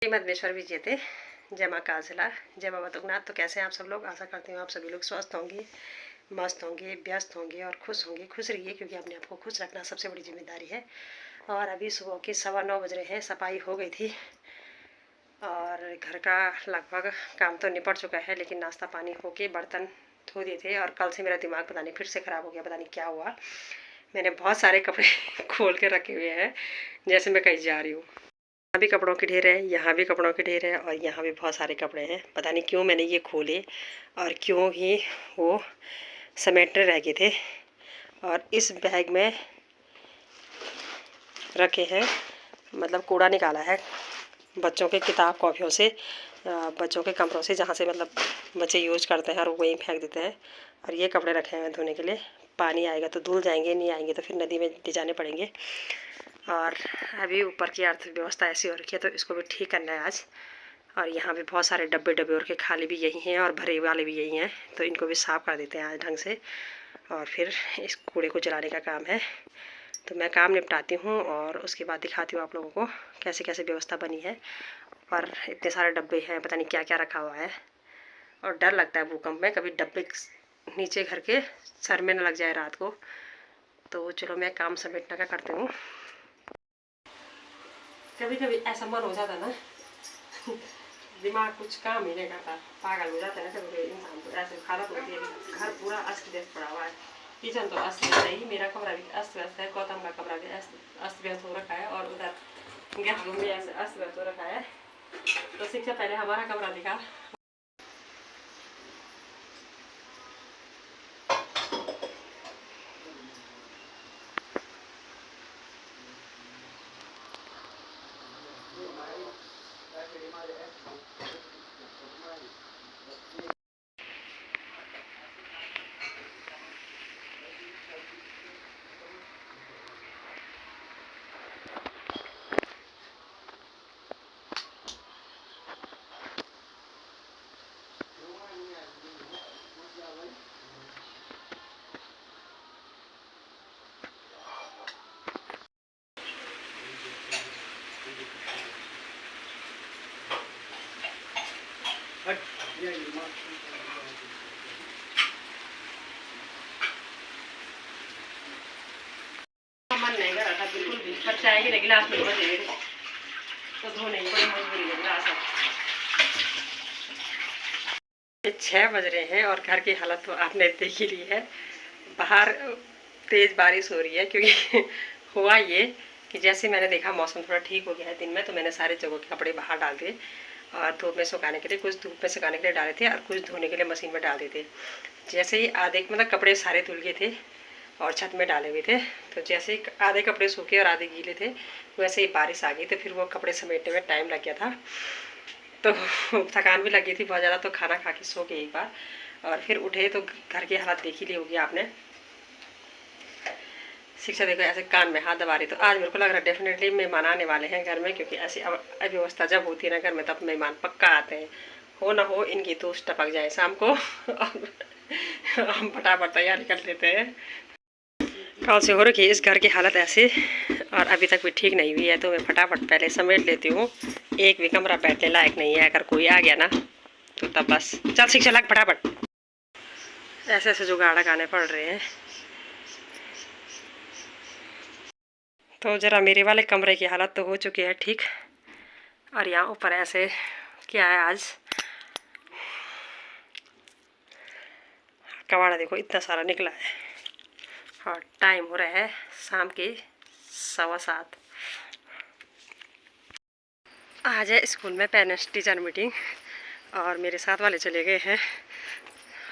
मद्देश्वर विजय थे। जय माँ काजला, जय बाबा तुगनाथ। तो कैसे हैं आप सब लोग? आशा करती हूँ आप सभी लोग स्वस्थ होंगे, मस्त होंगे, व्यस्त होंगे और खुश होंगे। खुश रहिए, क्योंकि अपने आप को खुश रखना सबसे बड़ी जिम्मेदारी है। और अभी सुबह के 9:15 बज रहे हैं। सफाई हो गई थी और घर का लगभग काम तो निपट चुका है, लेकिन नाश्ता पानी हो के बर्तन धो दिए थे। और कल से मेरा दिमाग पता नहीं फिर से ख़राब हो गया, पता नहीं क्या हुआ। मैंने बहुत सारे कपड़े खोल के रखे हुए हैं, जैसे मैं कहीं जा रही हूँ। यहाँ भी कपड़ों के ढेर है, यहाँ भी कपड़ों के ढेर है और यहाँ भी बहुत सारे कपड़े हैं। पता नहीं क्यों मैंने ये खोले और क्यों ही वो समेटने रह गए थे। और इस बैग में रखे हैं, मतलब कूड़ा निकाला है बच्चों के किताब कॉपियों से, बच्चों के कमरों से, जहाँ से मतलब बच्चे यूज करते हैं और वहीं फेंक देते हैं। और ये कपड़े रखे हैं धोने के लिए। पानी आएगा तो धुल जाएंगे, नहीं आएंगे तो फिर नदी में ले जाने पड़ेंगे। और अभी ऊपर की अर्थव्यवस्था ऐसी हो रखी है, तो इसको भी ठीक करना है आज। और यहाँ भी बहुत सारे डब्बे डब्बे और के खाली भी यही हैं और भरे वाले भी यही हैं, तो इनको भी साफ़ कर देते हैं आज ढंग से। और फिर इस कूड़े को जलाने का काम है। तो मैं काम निपटाती हूँ और उसके बाद दिखाती हूँ आप लोगों को कैसे कैसे व्यवस्था बनी है। और इतने सारे डब्बे हैं, पता नहीं क्या क्या रखा हुआ है। और डर लगता है भूकंप में, कभी डब्बे नीचे घर के सर में न लग जाए रात को। तो चलो मैं काम समेटने का करती हूँ। कभी कभी ऐसा मन हो जाता ना दिमाग कुछ काम ही नहीं करता, पागल हो जाता है ना कभी इंसान को। ऐसे हालत होती है। घर पूरा अस्त व्यस्त पड़ा हुआ है। किचन तो अस्त व्यस्त है ही, मेरा कमरा भी अस्त व्यस्त है, गौतम का कमरा भी अस्त व्यस्त हो रखा है और उधर गेस्ट रूम भी ऐसे अस्त व्यस्त हो रखा है। तो शिक्षा पहले हमारा कमरा दिखा। मन नहीं कर रहा था बिल्कुल भी, पर चाय के गिलास में बचे तो धोने की बड़ी मजबूरी है गिलास। 6 बज रहे हैं और घर की हालत तो आपने देख ही ली है। बाहर तेज़ बारिश हो रही है, क्योंकि हुआ ये कि जैसे मैंने देखा मौसम थोड़ा ठीक हो गया है दिन में, तो मैंने सारे जगहों के कपड़े बाहर डाल दिए और धूप में सुखाने के लिए, कुछ धूप में सुखाने के लिए डाले थे और कुछ धोने के लिए मशीन में डाल दिए थे। जैसे ही आधे मतलब कपड़े सारे धुल गए थे और छत में डाले हुए थे, तो जैसे ही आधे कपड़े सूखे और आधे गीले थे, वैसे ही बारिश आ गई। तो फिर वो कपड़े समेटने में टाइम लग गया था, तो थकान भी लगी थी बहुत ज़्यादा। तो खाना खा के सो गए एक बार और फिर उठे तो घर की हालत देख ही ली होगी आपने। शिक्षा देखो ऐसे कान में हाथ दबा रही। तो आज मेरे को लग रहा है डेफिनेटली मेहमान आने वाले हैं घर में, क्योंकि ऐसी अव्यवस्था जब होती है ना घर में, तब मेहमान पक्का आते हैं। हो ना हो इनकी दोस्त टपक जाए शाम को हम फटाफट तैयारी कर लेते हैं। कल से हो रखी है इस घर की हालत ऐसे और अभी तक भी ठीक नहीं हुई है, तो मैं फटाफट पहले समेट लेती हूँ। एक भी कमरा बैठने लायक नहीं है, अगर कोई आ गया ना तो तब बस। चल शिक्षा लग फटाफट। ऐसे ऐसे जुगाड़ लगाने पड़ रहे हैं। तो ज़रा मेरे वाले कमरे की हालत तो हो चुकी है ठीक। और यहाँ ऊपर ऐसे क्या है आज, कबाड़ा देखो इतना सारा निकला है। और टाइम हो रहा है शाम के 7:15। आज है स्कूल में पेरेंट्स टीचर मीटिंग और मेरे साथ वाले चले गए हैं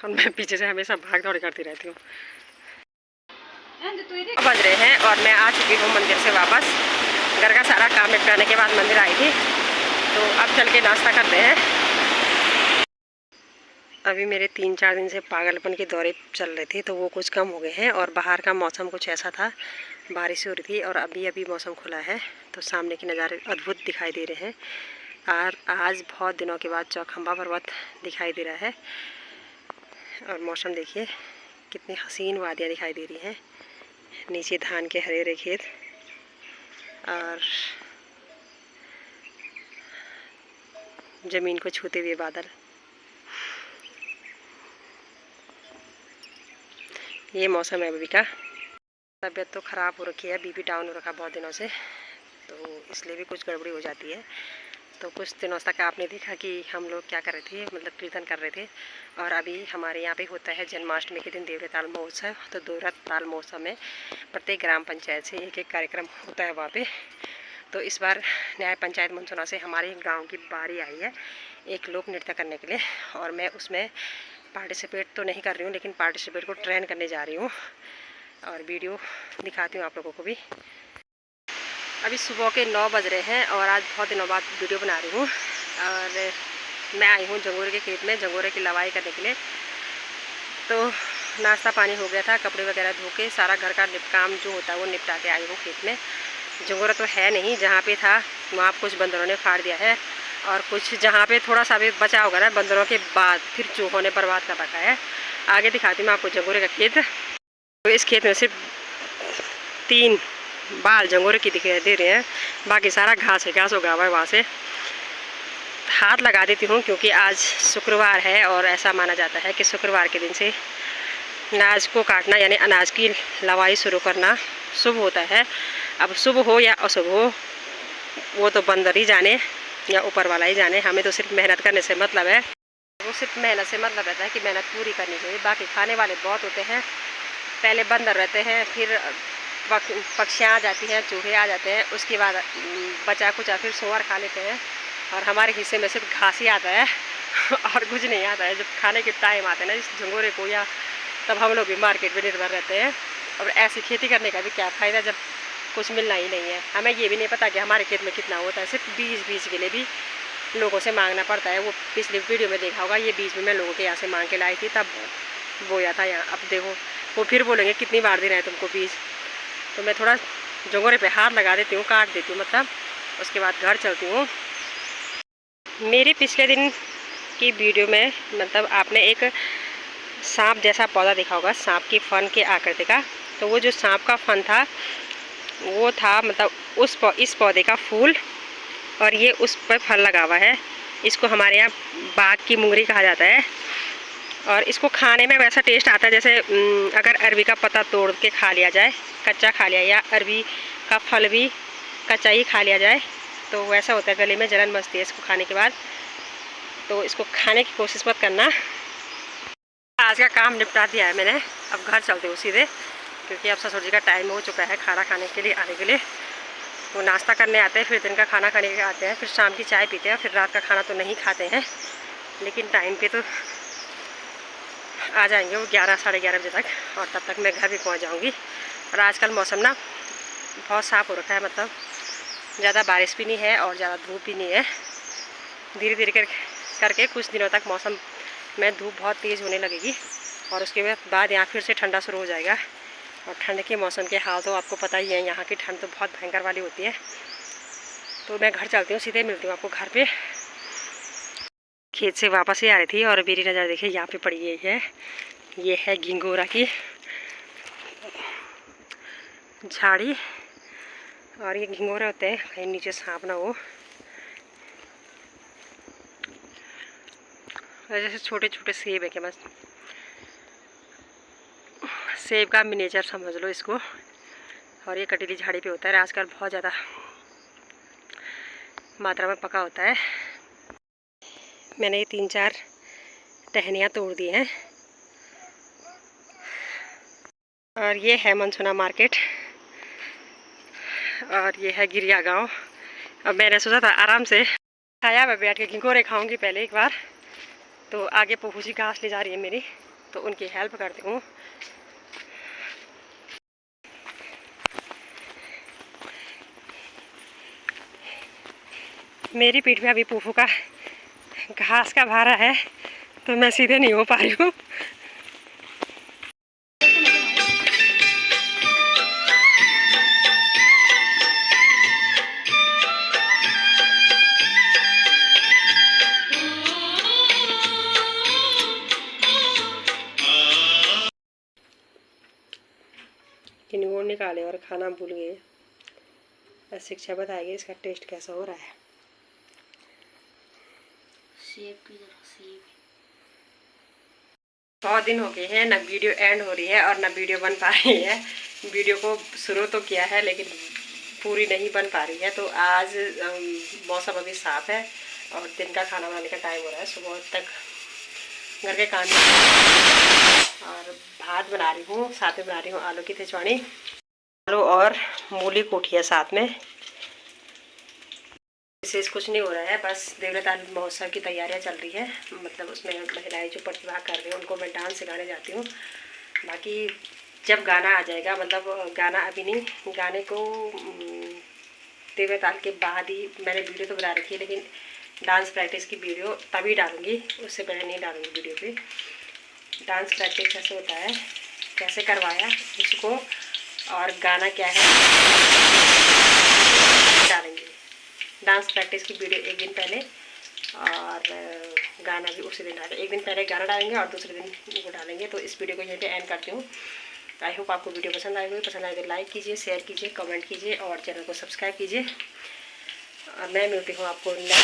और मैं पीछे से हमेशा भाग दौड़ करती रहती हूँ। बज रहे हैं और मैं आ चुकी हूँ मंदिर से वापस। घर का सारा काम निपटाने के बाद मंदिर आई थी, तो अब चल के नाश्ता करते हैं। अभी मेरे 3-4 दिन से पागलपन के दौरे चल रहे थे, तो वो कुछ कम हो गए हैं। और बाहर का मौसम कुछ ऐसा था, बारिश हो रही थी और अभी अभी मौसम खुला है, तो सामने के नज़ारे अद्भुत दिखाई दे रहे हैं। और आज बहुत दिनों के बाद चौखंबा पर्वत दिखाई दे रहा है। और मौसम देखिए कितनी हसीन वादियाँ दिखाई दे रही हैं। नीचे धान के हरे हरे खेत और ज़मीन को छूते हुए बादल। ये मौसम है अभी का। तबीयत तो ख़राब हो रखी है, बीपी डाउन हो रखा बहुत दिनों से, तो इसलिए भी कुछ गड़बड़ी हो जाती है। तो कुछ दिनों तक आपने देखा कि हम लोग क्या कर रहे थे, मतलब कीर्तन कर रहे थे। और अभी हमारे यहाँ पे होता है जन्माष्टमी के दिन देवरे ताल महोत्सव। तो देवरा ताल महोत्सव में प्रत्येक ग्राम पंचायत से एक एक कार्यक्रम होता है वहाँ पे। तो इस बार न्याय पंचायत मनसुना से हमारे गाँव की बारी आई है एक लोक नृत्य करने के लिए, और मैं उसमें पार्टिसिपेट तो नहीं कर रही हूँ, लेकिन पार्टिसिपेट को ट्रेन करने जा रही हूँ, और वीडियो दिखाती हूँ आप लोगों को भी। अभी सुबह के 9 बज रहे हैं और आज बहुत दिनों बाद वीडियो बना रही हूँ। और मैं आई हूँ जंगोरे के खेत में जंगोरे की लवाई करने के लिए। तो नाश्ता पानी हो गया था, कपड़े वगैरह धो के सारा घर का काम जो होता है वो निपटा के आई हूँ खेत में। जंगोरा तो है नहीं, जहाँ पे था वहाँ कुछ बंदरों ने फाड़ दिया है, और कुछ जहाँ पे थोड़ा सा भी बचा होगा ना बंदरों के बाद फिर चूहों ने बर्बाद कर रखा है। आगे दिखाती हूँ आपको जंगोरे का खेत। तो इस खेत में सिर्फ 3 बाल जंगोरे की दिखाई दे रहे हैं, बाकी सारा घास उगा हुआ है। वहाँ से हाथ लगा देती हूँ क्योंकि आज शुक्रवार है और ऐसा माना जाता है कि शुक्रवार के दिन से अनाज को काटना यानी अनाज की लवाई शुरू करना शुभ होता है। अब शुभ हो या अशुभ हो वो तो बंदर ही जाने या ऊपर वाला ही जाने, हमें तो सिर्फ मेहनत करने से मतलब है। वो सिर्फ मेहनत से मतलब रहता है कि मेहनत पूरी करनी चाहिए। बाकी खाने वाले बहुत होते हैं, पहले बंदर रहते हैं, फिर पक्षियाँ आ जाती हैं, चूहे आ जाते हैं, उसके बाद बचा कुचा फिर सुअर खा लेते हैं, और हमारे हिस्से में सिर्फ घास ही आता है और कुछ नहीं आता है। जब खाने के टाइम आते हैं ना इस झंगोरे को, या तब हम लोग भी मार्केट पर निर्भर रहते हैं। और ऐसी खेती करने का भी क्या फ़ायदा जब कुछ मिलना ही नहीं है। हमें ये भी नहीं पता कि हमारे खेत में कितना होता है, सिर्फ बीज के लिए भी लोगों से मांगना पड़ता है। वो पिछली वीडियो में देखा होगा, ये बीज में मैं लोगों के यहाँ से मांग के लाई थी, तब बोया था यहाँ। अब देखो वो फिर बोलेंगे कितनी बार दे रहे हैं तुमको बीज। तो मैं थोड़ा जंगोरे पे हाथ लगा देती हूँ, काट देती हूँ मतलब, उसके बाद घर चलती हूँ। मेरी पिछले दिन की वीडियो में मतलब आपने एक सांप जैसा पौधा देखा होगा, सांप की फन के आकृति का। तो वो जो सांप का फन था वो था मतलब इस पौधे का फूल, और ये उस पर फल लगा हुआ है। इसको हमारे यहाँ बाग की मुंगरी कहा जाता है, और इसको खाने में वैसा टेस्ट आता है जैसे अगर अरबी का पत्ता तोड़ के खा लिया जाए, कच्चा खा लिया, या अरबी का फल भी कच्चा ही खा लिया जाए, तो वैसा होता है। गले में जलन मचती है इसको खाने के बाद, तो इसको खाने की कोशिश मत करना। आज का काम निपटा दिया है मैंने, अब घर चलते हो सीधे, क्योंकि अब ससुर जी का टाइम हो चुका है खाना खाने के लिए आने के लिए। वो नाश्ता करने आते हैं, फिर दिन का खाना खाने के आते हैं, फिर शाम की चाय पीते हैं, फिर रात का खाना तो नहीं खाते हैं, लेकिन टाइम पे तो आ जाएंगे वो 11 साढ़े 11 बजे तक, और तब तक मैं घर भी पहुंच जाऊंगी। और आजकल मौसम ना बहुत साफ़ हो रखा है, मतलब ज़्यादा बारिश भी नहीं है और ज़्यादा धूप भी नहीं है। धीरे धीरे करके कुछ दिनों तक मौसम में धूप बहुत तेज़ होने लगेगी, और उसके बाद यहाँ फिर से ठंडा शुरू हो जाएगा। और ठंड के मौसम के हाल तो आपको पता ही है, यहाँ की ठंड तो बहुत भयंकर वाली होती है। तो मैं घर चलती हूँ, सीधे मिलती हूँ आपको घर पे। खेत से वापस ही आ रही थी और मेरी नज़र देखिए यहाँ पे पड़ी है, ये है घिंगोरा की झाड़ी, और ये घिंगोरा होते हैं कहीं नीचे सांप ना हो। जैसे छोटे छोटे सेब है क्या, बस सेब का मिनिएचर समझ लो इसको। और ये कटीली झाड़ी पे होता है, आजकल बहुत ज़्यादा मात्रा में पका होता है। मैंने ये 3-4 टहनियाँ तोड़ दी हैं। और ये है मनसुना मार्केट, और ये है गिरिया गांव। अब मैंने सोचा था आराम से खाया मैं बैठ के घिंगोरे खाऊंगी पहले एक बार। तो आगे पप्पू जी घास ले जा रही है मेरी, तो उनकी हेल्प करती हूँ। मेरी पीठ पे अभी पप्पू का घास का भारा है, तो मैं सीधे नहीं हो पा रही हूँ। किन्नौर निकाले और खाना भूल गए। शिक्षा बताएगी इसका टेस्ट कैसा हो रहा है। सेब की तरह सेब। बहुत दिन हो गए हैं, ना वीडियो एंड हो रही है और ना वीडियो बन पा रही है। वीडियो को शुरू तो किया है लेकिन पूरी नहीं बन पा रही है। तो आज मौसम अभी साफ है और दिन का खाना बनाने का टाइम हो रहा है। सुबह तक घर के काम और भात बना रही हूँ, साथ में बना रही हूँ आलू की थिचवानी। आलू और मूली कूटी है साथ में। विशेष कुछ नहीं हो रहा है, बस देवरताल महोत्सव की तैयारियां चल रही है। मतलब उसमें महिलाएं जो प्रतिभा कर रही हैं उनको मैं डांस सिखाने जाती हूँ। बाकी जब गाना आ जाएगा, मतलब गाना अभी नहीं, गाने को देवरताल के बाद ही मैंने वीडियो तो बना रखी है, लेकिन डांस प्रैक्टिस की वीडियो तभी डालूंगी, उससे पहले नहीं डालूंगी वीडियो पे। डांस प्रैक्टिस कैसे होता है, कैसे करवाया उसको, और गाना क्या है डालेंगे। डांस प्रैक्टिस की वीडियो एक दिन पहले और गाना भी उसी दिन डालेंगे। एक दिन पहले गाना डालेंगे और दूसरे दिन वो डालेंगे। तो इस वीडियो को यहीं पे एंड करती हूँ। आई होप आपको वीडियो पसंद आएगी। पसंद आए तो लाइक कीजिए, शेयर कीजिए, कमेंट कीजिए और चैनल को सब्सक्राइब कीजिए। और मैं मिलती हूँ आपको नेक्स्ट